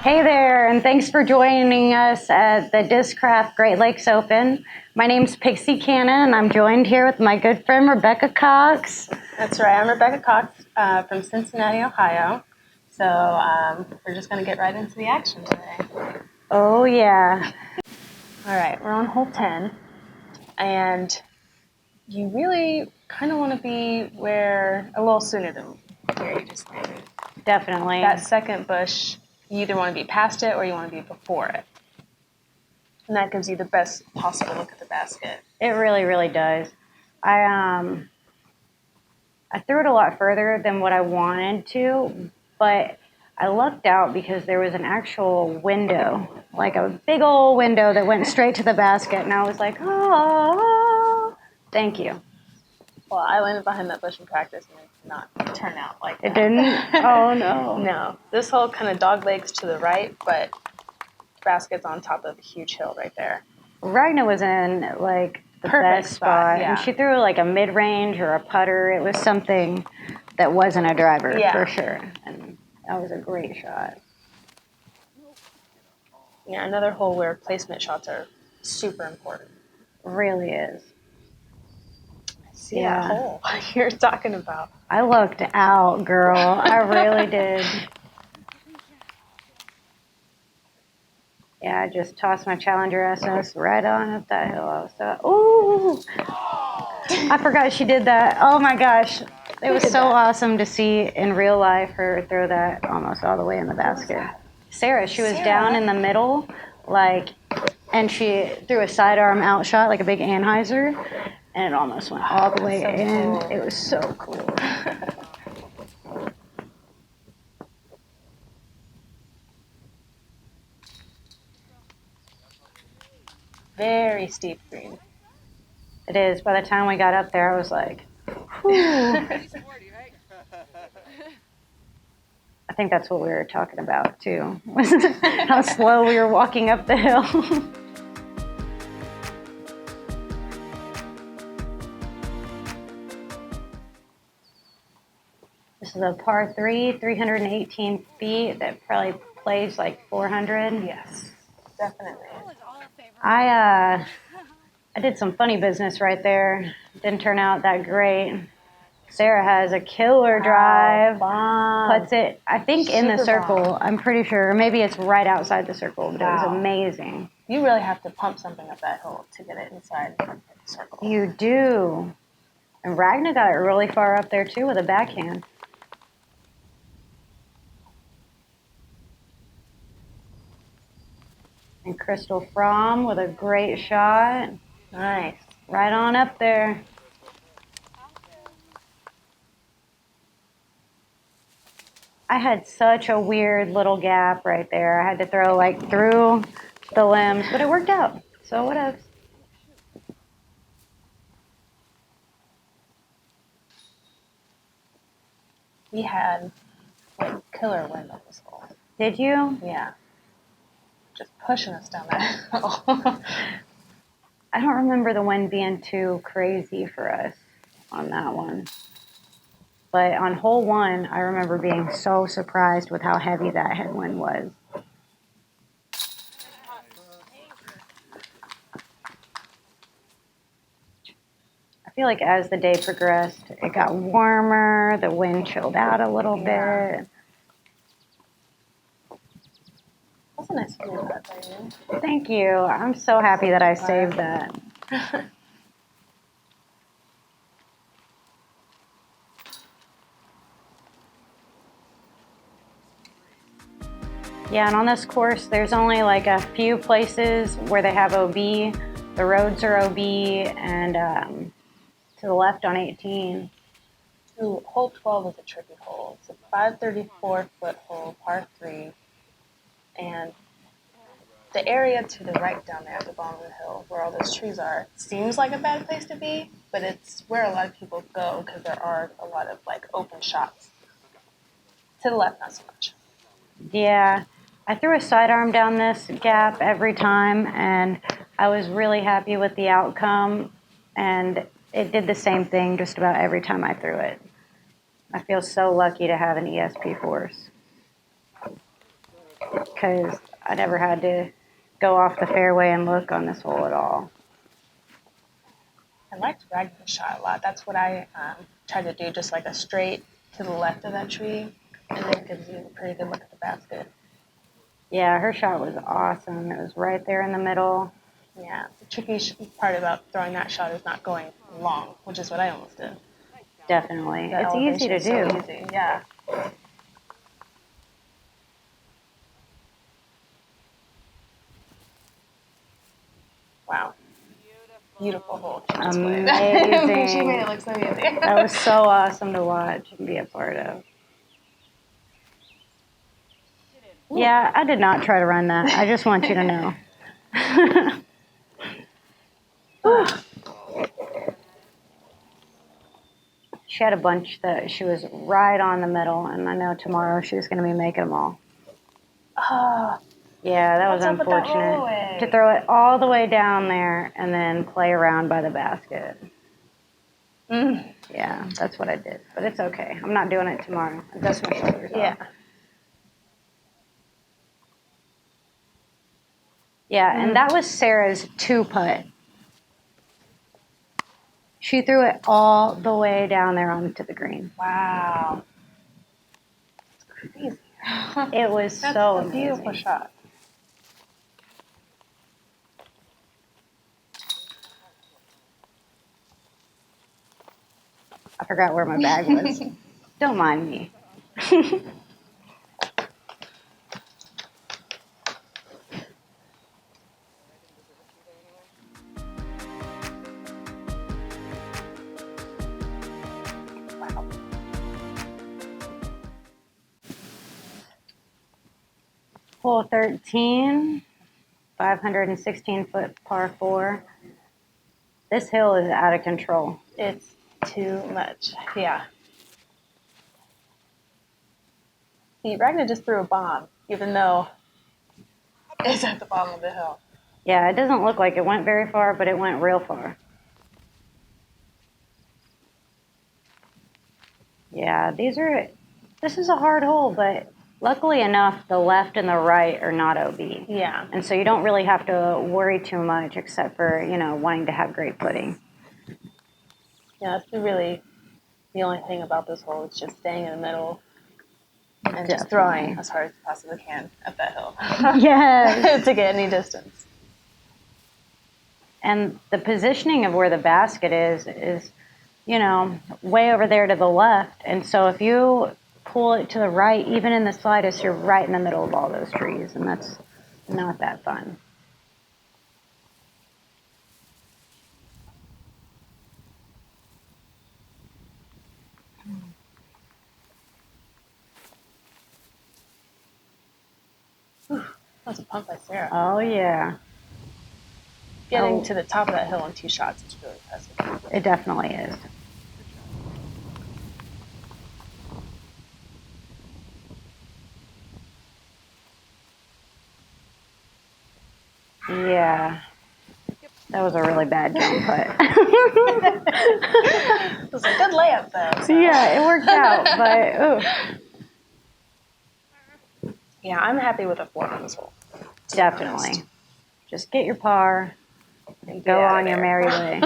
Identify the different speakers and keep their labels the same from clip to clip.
Speaker 1: Hey there, and thanks for joining us at the Discraft Great Lakes Open. My name's Pixie Cannon, and I'm joined here with my good friend Rebecca Cox.
Speaker 2: That's right. I'm Rebecca Cox from Cincinnati, Ohio. So we're just going to get right into the action today.
Speaker 1: Oh, yeah.
Speaker 2: All right, we're on hole 10, and you really kind of want to be where a little sooner than where you just landed.
Speaker 1: Definitely.
Speaker 2: That second bush, you either want to be past it or you want to be before it. And that gives you the best possible look at the basket.
Speaker 1: It really, really does. I threw it a lot further than what I wanted to, but I lucked out because there was an actual window, like a big old window that went straight to the basket, and I was like, oh, thank you.
Speaker 2: Well, I landed behind that bush in practice, and it did not turn out like that.
Speaker 1: It didn't? Oh, no.
Speaker 2: No. This hole kind of dog legs to the right, but the basket's on top of a huge hill right there.
Speaker 1: Ragna was in, like, the
Speaker 2: Perfect
Speaker 1: best spot.
Speaker 2: yeah.
Speaker 1: And she threw, like, a mid-range or a putter. It was something that wasn't a driver, for sure. And that was a great shot.
Speaker 2: Yeah, another hole where placement shots are super important.
Speaker 1: Really is.
Speaker 2: See that hole you're talking about.
Speaker 1: I looked out, girl. I really did. Yeah, I just tossed my Challenger SS right on up that hill. I was so, ooh! I forgot she did that. Oh my gosh. It was so awesome to see in real life her throw that almost all the way in the basket. Sarah, she was down in the middle, like, and she threw a sidearm out shot, like a big Anheuser, and it almost went all the way in. Cool. It was so cool.
Speaker 2: Very steep green.
Speaker 1: It is. By the time we got up there, I was like, whew. I think that's what we were talking about, too. How slow we were walking up the hill. This is a par 3, 318 feet. That probably plays like 400.
Speaker 2: Yes, definitely.
Speaker 1: I did some funny business right there. Didn't turn out that great. Sarah has a killer drive. Puts it, I think, in the circle. I'm pretty sure. Maybe it's right outside the circle, but it was amazing.
Speaker 2: You really have to pump something up that hill to get it inside the circle.
Speaker 1: You do. And Ragna got it really far up there, too, with a backhand. And Krystal Fromm with a great shot.
Speaker 2: Nice.
Speaker 1: Right on up there. I had such a weird little gap right there. I had to throw like through the limbs, but it worked out. So what else?
Speaker 2: We had like killer wind on this hole.
Speaker 1: Did you?
Speaker 2: Yeah. Just pushing us down that hill.
Speaker 1: I don't remember the wind being too crazy for us on that one. But on hole 1, I remember being so surprised with how heavy that headwind was. I feel like as the day progressed, it got warmer, the wind chilled out a little bit.
Speaker 2: That's a nice view of that there.
Speaker 1: Thank you. I'm so happy that I saved that. Yeah, and on this course, there's only like a few places where they have OB. The roads are OB, and to the left on 18.
Speaker 2: Ooh, hole 12 is a tricky hole. It's a 534-foot hole, par 3. And the area to the right down there at the bottom of the hill, where all those trees are, seems like a bad place to be, but it's where a lot of people go because there are a lot of like open shots. To the left, not so much.
Speaker 1: Yeah, I threw a sidearm down this gap every time, and I was really happy with the outcome, and it did the same thing just about every time I threw it. I feel so lucky to have an ESP force. because I never had to go off the fairway and look on this hole at all.
Speaker 2: I liked Ragna's shot a lot. That's what I tried to do, just like a straight to the left of that tree, and then it gives you a pretty good look at the basket.
Speaker 1: Yeah, her shot was awesome. It was right there in the middle.
Speaker 2: Yeah, the tricky part about throwing that shot is not going long, which is what I almost did.
Speaker 1: Definitely.
Speaker 2: That
Speaker 1: It's easy to
Speaker 2: elevation's so
Speaker 1: do.
Speaker 2: easy, yeah. Wow. Beautiful hole.
Speaker 1: Amazing.
Speaker 2: She made it look so easy.
Speaker 1: That was so awesome to watch and be a part of. Yeah, I did not try to run that. I just want you to know. She had a bunch that she was right on the middle, and I know tomorrow she's going to be making them all.
Speaker 2: Oh,
Speaker 1: Yeah, that was
Speaker 2: what's up with that
Speaker 1: unfortunate.
Speaker 2: rollaway?
Speaker 1: To throw it all the way down there and then play around by the basket. Yeah, that's what I did. But it's okay. I'm not doing it tomorrow. I dust my shoulders off. Yeah, and that was Sarah's 2-putt. She threw it all the way down there onto the green.
Speaker 2: Wow. It's crazy.
Speaker 1: It was
Speaker 2: That's
Speaker 1: so
Speaker 2: a
Speaker 1: amazing.
Speaker 2: beautiful shot.
Speaker 1: I forgot where my bag was. Don't mind me.
Speaker 2: Wow.
Speaker 1: Hole 13, 516-foot par 4. This hill is out of control.
Speaker 2: It's too much. Yeah. See, Ragna just threw a bomb, even though it's at the bottom of the hill.
Speaker 1: Yeah, it doesn't look like it went very far, but it went real far. Yeah, this is a hard hole, but luckily enough, the left and the right are not OB.
Speaker 2: Yeah.
Speaker 1: And so you don't really have to worry too much except for, wanting to have great footing.
Speaker 2: Yeah, that's really the only thing about this hole is just staying in the middle and just throwing as hard as you possibly can at that hill.
Speaker 1: Yes.
Speaker 2: To get any distance.
Speaker 1: And the positioning of where the basket is, way over there to the left. And so if you pull it to the right, even in the slightest, you're right in the middle of all those trees. And that's not that fun.
Speaker 2: That's a pump by Sarah.
Speaker 1: Oh, yeah.
Speaker 2: Getting to the top of that hill in 2 shots is really impressive.
Speaker 1: It definitely is. Yeah. That was a really bad jump putt.
Speaker 2: It was a good layup, though. So.
Speaker 1: Yeah, it worked out, but
Speaker 2: Yeah, I'm happy with a 4 on this hole.
Speaker 1: Definitely. Just get your par and go on your merry way.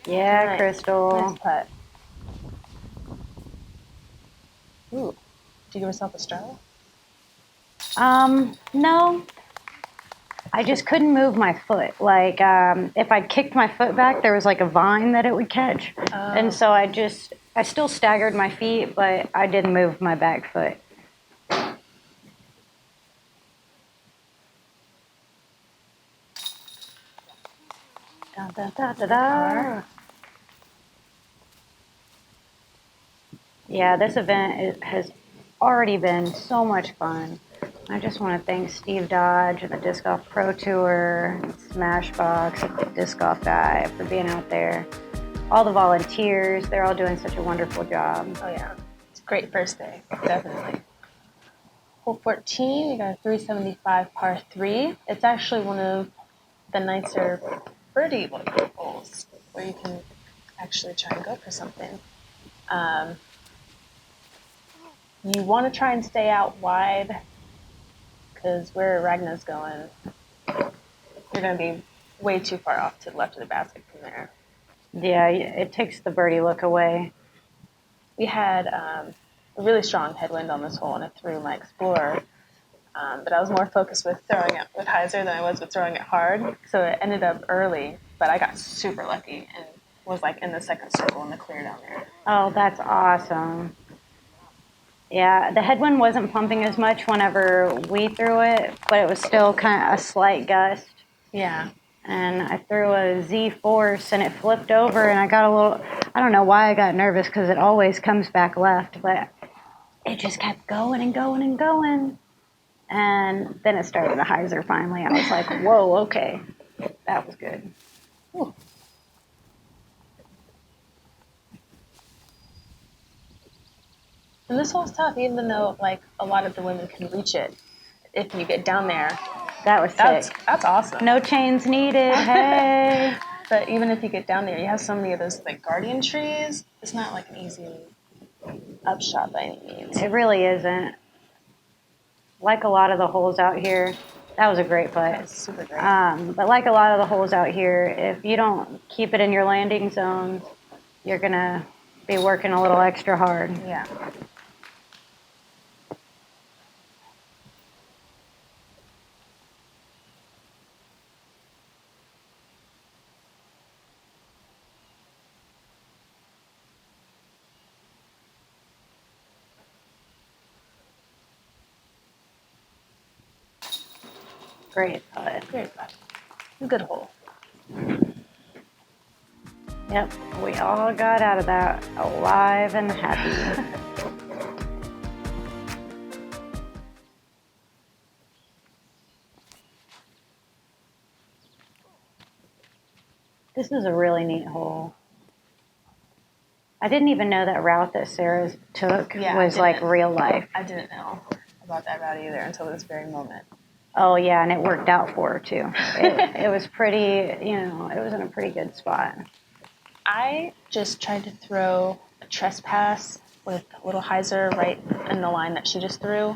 Speaker 1: Yeah, Krystal.
Speaker 2: Nice putt. Ooh. Did you give yourself a straddle?
Speaker 1: No. I just couldn't move my foot. Like, if I kicked my foot back, there was like a vine that it would catch. Oh. And so I still staggered my feet, but I didn't move my back foot. Da, da, da, da, da. Yeah, this event has already been so much fun. I just want to thank Steve Dodge and the Disc Golf Pro Tour, Smashbox, the Disc Golf guy for being out there. All the volunteers, they're all doing such a wonderful job.
Speaker 2: Oh yeah, it's a great first day, definitely. Hole 14, you got a 375 par 3. It's actually one of the nicer birdie holes where you can actually try and go for something. You want to try and stay out wide because where Ragna's going, you're going to be way too far off to the left of the basket from there.
Speaker 1: Yeah, it takes the birdie look away.
Speaker 2: We had a really strong headwind on this hole, and I threw my Explorer, but I was more focused with throwing it with hyzer than I was with throwing it hard, so it ended up early, but I got super lucky and was like in the second circle in the clear down there.
Speaker 1: Oh, that's awesome. Yeah, the headwind wasn't pumping as much whenever we threw it, but it was still kind of a slight gust.
Speaker 2: Yeah.
Speaker 1: And I threw a Z force and it flipped over and I got a little, I don't know why I got nervous because it always comes back left, but it just kept going and going and going. And then it started a hyzer finally. I was like, whoa, okay. That was good.
Speaker 2: Ooh. And this hole's tough, even though like a lot of the women can reach it. If you get down there,
Speaker 1: That was sick.
Speaker 2: that's awesome.
Speaker 1: No chains needed. Hey.
Speaker 2: But even if you get down there, you have so many of those like guardian trees. It's not like an easy upshot by any means.
Speaker 1: It really isn't. Like a lot of the holes out here, that was a great
Speaker 2: That
Speaker 1: putt.
Speaker 2: was super great.
Speaker 1: But like a lot of the holes out here, if you don't keep it in your landing zones, you're going to be working a little extra hard.
Speaker 2: Yeah.
Speaker 1: Great putt.
Speaker 2: Great putt. Good hole.
Speaker 1: Yep, we all got out of that alive and happy. This is a really neat hole. I didn't even know that route that Sarah took was like real life.
Speaker 2: I didn't know about that route either until this very moment.
Speaker 1: Oh yeah, and it worked out for her too. It was pretty, it was in a pretty good spot.
Speaker 2: I just tried to throw a trespass with a little hyzer right in the line that she just threw.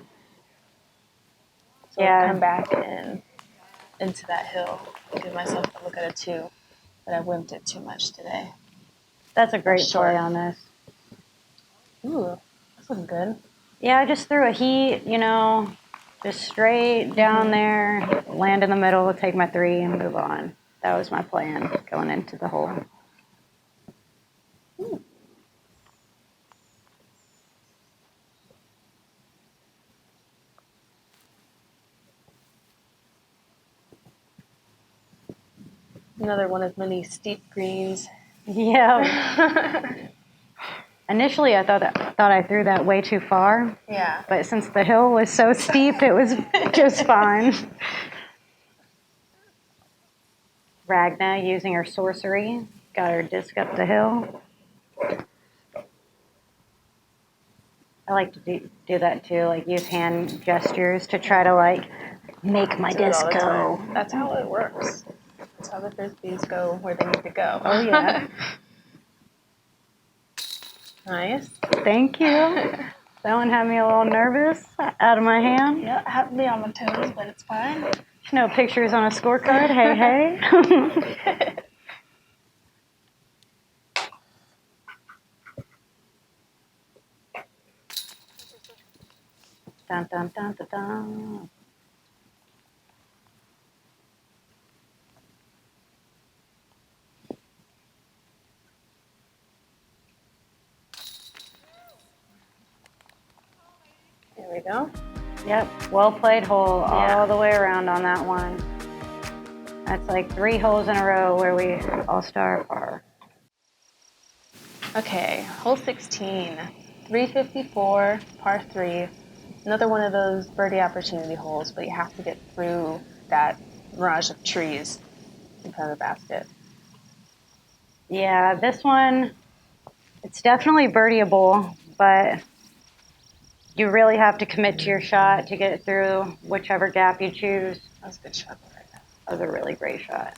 Speaker 2: So
Speaker 1: Yeah.
Speaker 2: I'd come back and into that hill, give myself a look at a 2, but I wimped it too much today.
Speaker 1: That's a great
Speaker 2: Short.
Speaker 1: play on this.
Speaker 2: Ooh, that's looking good.
Speaker 1: Yeah, I just threw a heat, just straight down there, land in the middle, take my 3 and move on. That was my plan going into the hole.
Speaker 2: Ooh. Another one of many steep greens.
Speaker 1: Yeah. Initially, I thought I threw that way too far.
Speaker 2: Yeah.
Speaker 1: But since the hill was so steep, it was just fine. Ragna using her sorcery, got her disc up the hill. I like to do that too, like use hand gestures to try to make my disc go.
Speaker 2: That's how it works. That's how the frisbees go where they need to go.
Speaker 1: Oh yeah.
Speaker 2: Nice.
Speaker 1: Thank you. That one had me a little nervous, out of my hand.
Speaker 2: Yeah, I have to be on my toes, but it's fine.
Speaker 1: No pictures on a scorecard. Hey, hey. Dun, dun, dun, dun, dun.
Speaker 2: There we go.
Speaker 1: Yep, well played hole all the way around on that one. That's like 3 holes in a row where we all-star par.
Speaker 2: Okay, hole 16, 354, par 3. Another one of those birdie opportunity holes, but you have to get through that mirage of trees in front of the basket.
Speaker 1: Yeah, this one, it's definitely birdieable, but you really have to commit to your shot to get it through whichever gap you choose.
Speaker 2: That was a good shot right there.
Speaker 1: That was a really great shot.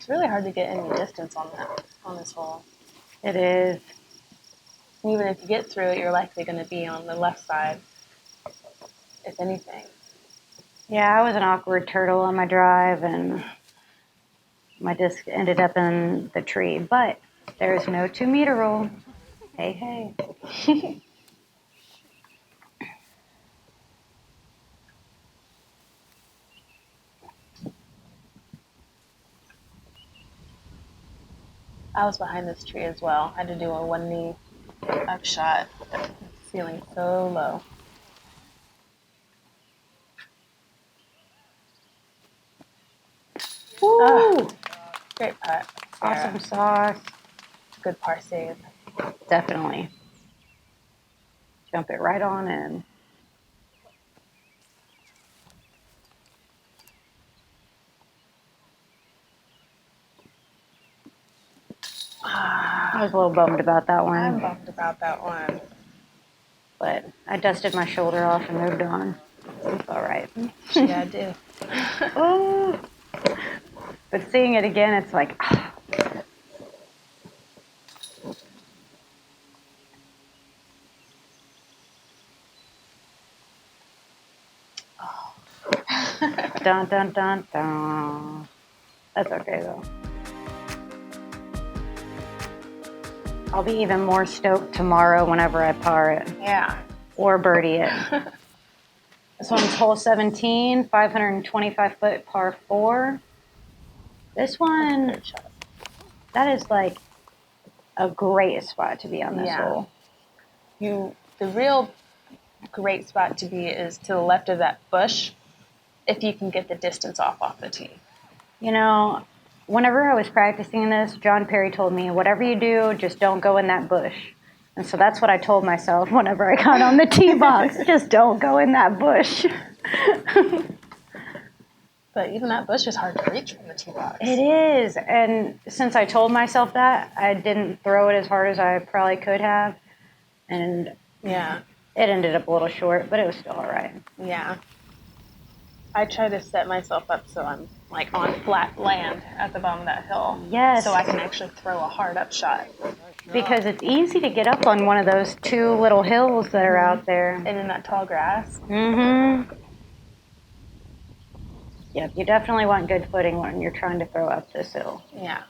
Speaker 2: It's really hard to get any distance on this hole.
Speaker 1: It is.
Speaker 2: And even if you get through it, you're likely going to be on the left side, if anything.
Speaker 1: Yeah, I was an awkward turtle on my drive, and my disc ended up in the tree. But there's no 2-meter rule. Hey, hey.
Speaker 2: I was behind this tree as well. I had to do a 1-knee up shot, feeling so low.
Speaker 1: Woo!
Speaker 2: Great putt.
Speaker 1: Awesome sauce.
Speaker 2: Good par save.
Speaker 1: Definitely. Jump it right on in. I was a little bummed about that one.
Speaker 2: I'm bummed about that one.
Speaker 1: But I dusted my shoulder off and moved on. It's all right.
Speaker 2: Yeah, I do.
Speaker 1: Oh. But seeing it again, it's like, oh. Dun, dun, dun, dun. That's okay, though. I'll be even more stoked tomorrow whenever I par it.
Speaker 2: Yeah.
Speaker 1: Or birdie it. This one's hole 17, 525-foot par 4. This one, that is like a great spot to be on this hole.
Speaker 2: The real great spot to be is to the left of that bush, if you can get the distance off the tee.
Speaker 1: You know, whenever I was practicing this, John Perry told me, whatever you do, just don't go in that bush. And so that's what I told myself whenever I got on the tee box. Just don't go in that bush.
Speaker 2: But even that bush is hard to reach from the tee box.
Speaker 1: It is. And since I told myself that, I didn't throw it as hard as I probably could have. And
Speaker 2: yeah,
Speaker 1: it ended up a little short, but it was still all right.
Speaker 2: Yeah. I try to set myself up so I'm like on flat land at the bottom of that hill.
Speaker 1: Yes.
Speaker 2: So I can actually throw a hard up shot.
Speaker 1: Because it's easy to get up on one of those 2 little hills that are out there.
Speaker 2: And in that tall grass.
Speaker 1: Mm-hmm. Yep, you definitely want good footing when you're trying to throw up this hill.
Speaker 2: Yeah.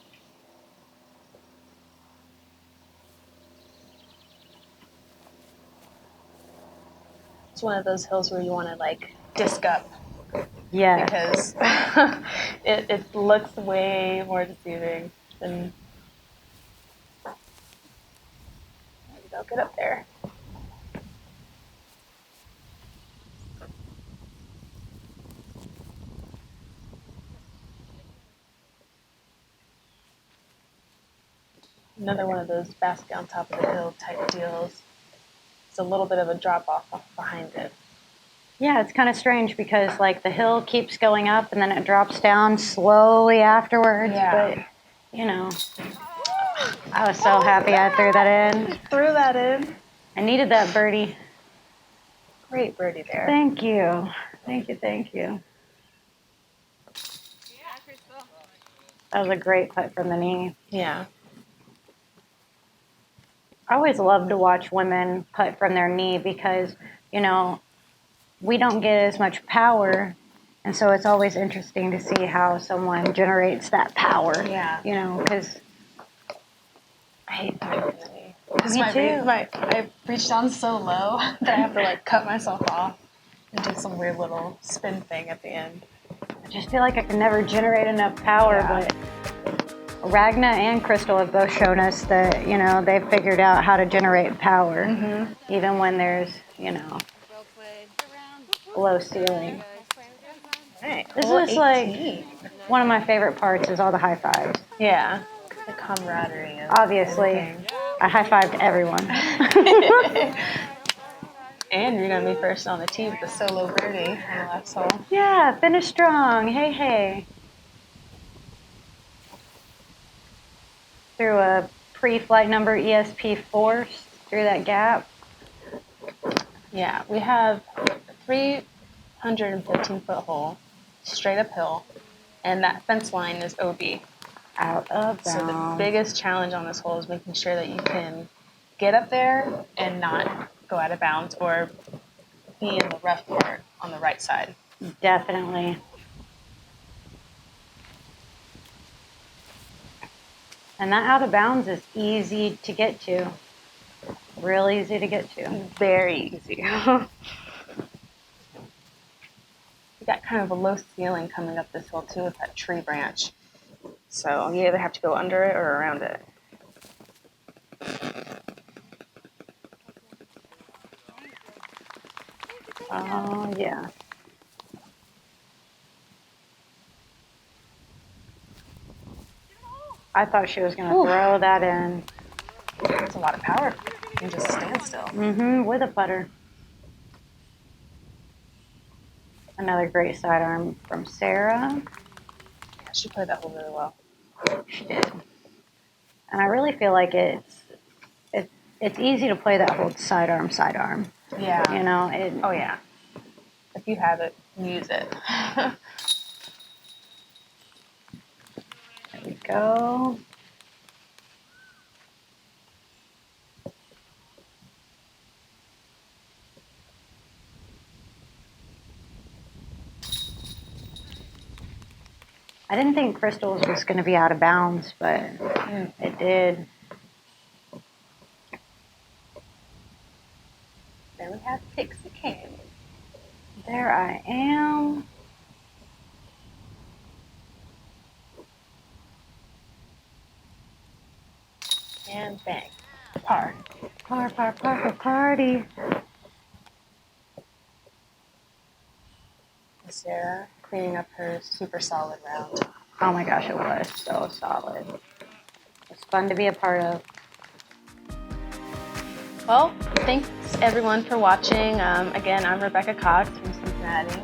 Speaker 2: It's one of those hills where you want to like disc up.
Speaker 1: Yeah.
Speaker 2: Because it looks way more deceiving than... There you go, get up there. Another one of those basket on top of the hill type deals. It's a little bit of a drop off behind it.
Speaker 1: Yeah, it's kind of strange because like the hill keeps going up and then it drops down slowly afterwards.
Speaker 2: Yeah.
Speaker 1: But, you know, I was so happy I threw that in.
Speaker 2: Threw that in.
Speaker 1: I needed that birdie.
Speaker 2: Great birdie there.
Speaker 1: Thank you. Thank you, thank you. That was a great putt from the knee.
Speaker 2: Yeah.
Speaker 1: I always love to watch women putt from their knee because, you know, we don't get as much power, and so it's always interesting to see how someone generates that power.
Speaker 2: Yeah.
Speaker 1: You know, because
Speaker 2: I hate putting from the knee. Because
Speaker 1: Me too.
Speaker 2: I reach down so low that I have to like cut myself off and do some weird little spin thing at the end.
Speaker 1: I just feel like I can never generate enough power,
Speaker 2: Yeah.
Speaker 1: but Ragna and Krystal have both shown us that, you know, they've figured out how to generate power, even when there's, you know, low ceiling.
Speaker 2: Right.
Speaker 1: This
Speaker 2: Hole
Speaker 1: is
Speaker 2: 18.
Speaker 1: like one of my favorite parts is all the high fives.
Speaker 2: Yeah. The camaraderie of
Speaker 1: Obviously,
Speaker 2: everything.
Speaker 1: I high fived everyone.
Speaker 2: And you're gonna be first on the tee with the solo birdie on the last hole.
Speaker 1: Yeah, finish strong. Hey, hey. Through a pre-flight number ESP force through that gap.
Speaker 2: Yeah, we have a 315-foot hole, straight uphill, and that fence line is OB.
Speaker 1: Out of bounds.
Speaker 2: So the biggest challenge on this hole is making sure that you can get up there and not go out of bounds or be in the rough part on the right side.
Speaker 1: Definitely. And that out of bounds is easy to get to. Real easy to get to.
Speaker 2: Very easy. You got kind of a low ceiling coming up this hill too with that tree branch. So you either have to go under it or around it.
Speaker 1: Oh, yeah. I thought she was going to throw that in.
Speaker 2: That's a lot of power. You can just stand still.
Speaker 1: With a putter. Another great sidearm from Sarah.
Speaker 2: Yeah, she played that hole really well.
Speaker 1: She did. And I really feel like it's easy to play that whole sidearm.
Speaker 2: Yeah.
Speaker 1: You know?
Speaker 2: Oh, yeah. If you have it, use it.
Speaker 1: There we go. I didn't think Krystal's was going to be out of bounds, but it did.
Speaker 2: Then we have Pixie Cannon.
Speaker 1: There I am.
Speaker 2: And bang. Par.
Speaker 1: Party.
Speaker 2: Sarah cleaning up her super solid round.
Speaker 1: Oh my gosh, it was so solid. It's fun to be a part of.
Speaker 2: Well, thanks everyone for watching. Again, I'm Rebecca Cox from Cincinnati.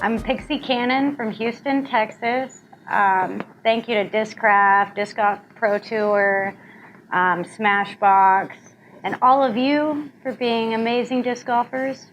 Speaker 1: I'm Pixie Cannon from Houston, Texas. Thank you to Discraft, Disc Golf Pro Tour, Smashbox, and all of you for being amazing disc golfers.